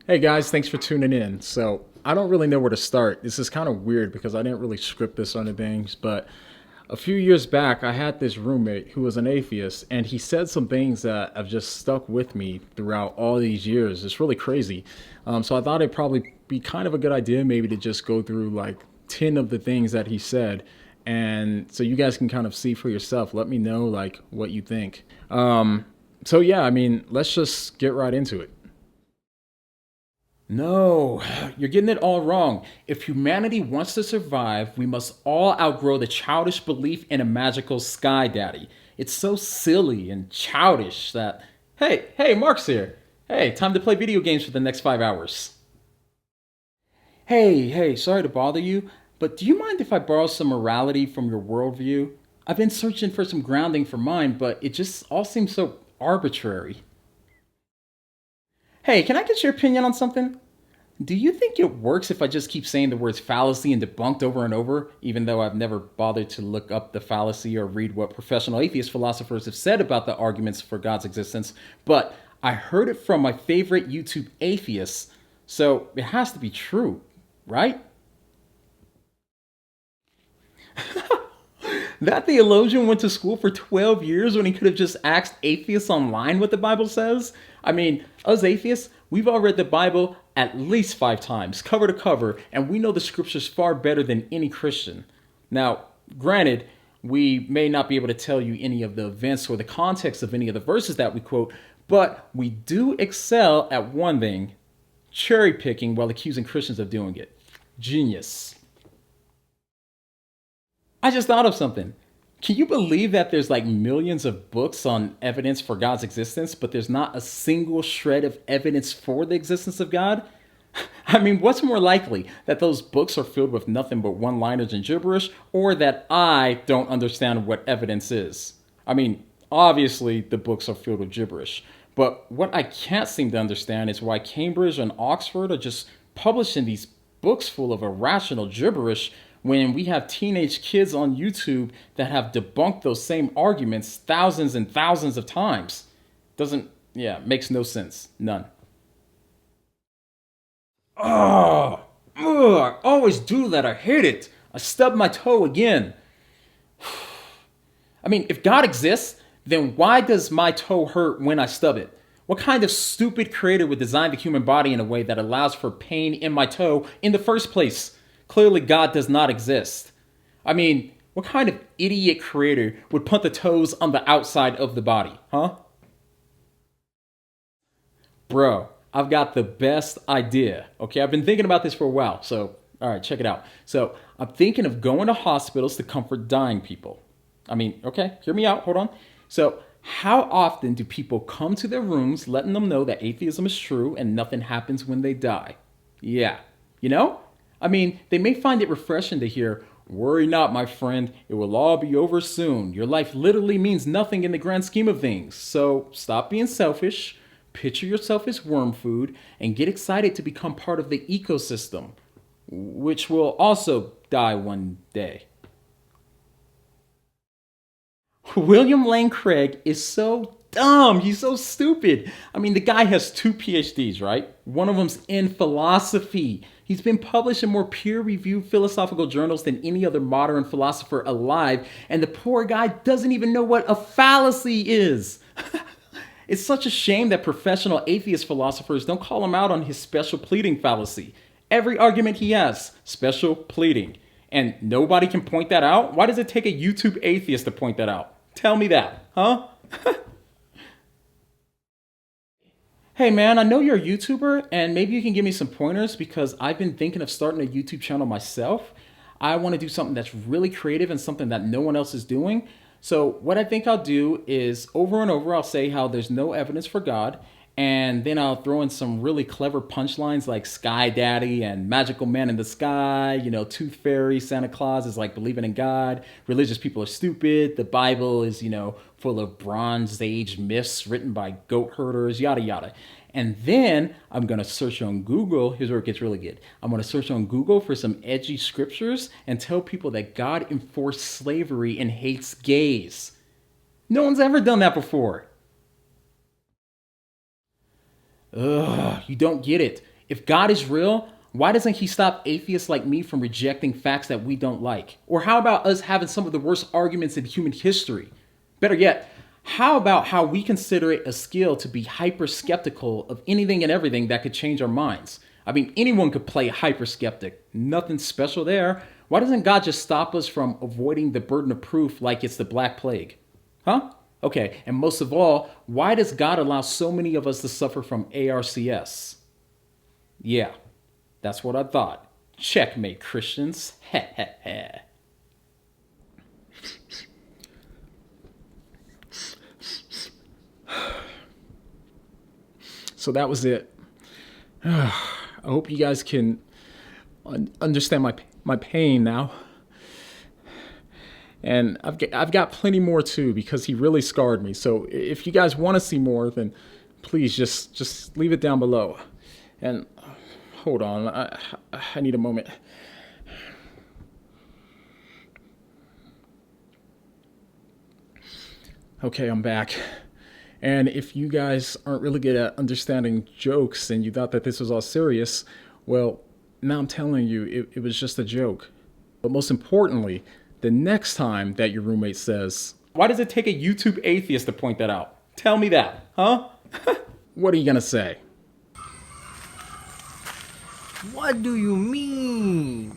Hey guys, thanks for tuning in. So, I don't really know where to start. This is kind of weird because I didn't really script this on things, but a few years back, I had this roommate who was an atheist, and he said some things that have just stuck with me throughout all these years. It's really crazy. So, I thought it'd probably be kind of a good idea maybe to just go through like 10 of the things that he said. And so you guys can kind of see for yourself. Let me know like what you think. So yeah, I mean, let's just get right into it. No, you're getting it all wrong. If humanity wants to survive, we must all outgrow the childish belief in a magical sky daddy. It's so silly and childish that. Hey, Mark's here. Hey, time to play video games for the next 5 hours. Hey, sorry to bother you, but do you mind if I borrow some morality from your worldview? I've been searching for some grounding for mine, but it just all seems so arbitrary. Hey, can I get your opinion on something? Do you think it works if I just keep saying the words fallacy and debunked over and over, even though I've never bothered to look up the fallacy or read what professional atheist philosophers have said about the arguments for God's existence? But I heard it from my favorite YouTube atheists, so it has to be true, right? That theologian went to school for 12 years when he could have just asked atheists online what the Bible says. I mean, us atheists, we've all read the Bible at least 5 times, cover to cover, and we know the scriptures far better than any Christian. Now, granted, we may not be able to tell you any of the events or the context of any of the verses that we quote, but we do excel at one thing: cherry picking while accusing Christians of doing it. Genius. I just thought of something. Can you believe that there's like millions of books on evidence for God's existence, but there's not a single shred of evidence for the existence of God? I mean, what's more likely, that those books are filled with nothing but one liners and gibberish, or that I don't understand what evidence is? I mean, obviously the books are filled with gibberish, but what I can't seem to understand is why Cambridge and Oxford are just publishing these books full of irrational gibberish when we have teenage kids on YouTube that have debunked those same arguments thousands and thousands of times. Doesn't, yeah, makes no sense. None. Oh, I always do that. I hate it. I stubbed my toe again. I mean, if God exists, then why does my toe hurt when I stub it? What kind of stupid creator would design the human body in a way that allows for pain in my toe in the first place? Clearly, God does not exist. I mean, what kind of idiot creator would put the toes on the outside of the body, huh? Bro, I've got the best idea. Okay, I've been thinking about this for a while, so, all right, check it out. So, I'm thinking of going to hospitals to comfort dying people. I mean, okay, hear me out, hold on. So, how often do people come to their rooms letting them know that atheism is true and nothing happens when they die? Yeah, you know? I mean, they may find it refreshing to hear, "Worry not, my friend, it will all be over soon. Your life literally means nothing in the grand scheme of things. So stop being selfish, picture yourself as worm food, and get excited to become part of the ecosystem, which will also die one day." William Lane Craig is so dumb. He's so stupid. I mean, the guy has 2 PhDs, right? One of them's in philosophy. He's been published in more peer-reviewed philosophical journals than any other modern philosopher alive, and the poor guy doesn't even know what a fallacy is. It's such a shame that professional atheist philosophers don't call him out on his special pleading fallacy. Every argument he has, special pleading. And nobody can point that out? Why does it take a YouTube atheist to point that out? Tell me that, huh? Hey man, I know you're a YouTuber, and maybe you can give me some pointers because I've been thinking of starting a YouTube channel myself. I want to do something that's really creative and something that no one else is doing. So what I think I'll do is over and over I'll say how there's no evidence for God, and then I'll throw in some really clever punchlines like Sky Daddy and Magical Man in the Sky, Tooth Fairy, Santa Claus is like believing in God, religious people are stupid, the Bible is, full of Bronze Age myths written by goat herders, yada yada. And then I'm going to search on Google. Here's where it gets really good. I'm going to search on Google for some edgy scriptures and tell people that God enforced slavery and hates gays. No one's ever done that before. Ugh, you don't get it. If God is real, why doesn't he stop atheists like me from rejecting facts that we don't like? Or how about us having some of the worst arguments in human history? Better yet, how about how we consider it a skill to be hyper skeptical of anything and everything that could change our minds? I mean, anyone could play hyper skeptic. Nothing special there. Why doesn't God just stop us from avoiding the burden of proof like it's the Black Plague? Huh? Okay, and most of all, why does God allow so many of us to suffer from ARCS? Yeah, that's what I thought. Checkmate, Christians. Heh heh heh. So that was it. I hope you guys can understand my pain now. And I've got plenty more too, because he really scarred me. So if you guys want to see more, then please just leave it down below. And hold on, I need a moment. Okay, I'm back. And if you guys aren't really good at understanding jokes and you thought that this was all serious, well, now I'm telling you, it was just a joke. But most importantly, the next time that your roommate says, "Why does it take a YouTube atheist to point that out?" Tell me that, huh? What are you gonna say? What do you mean?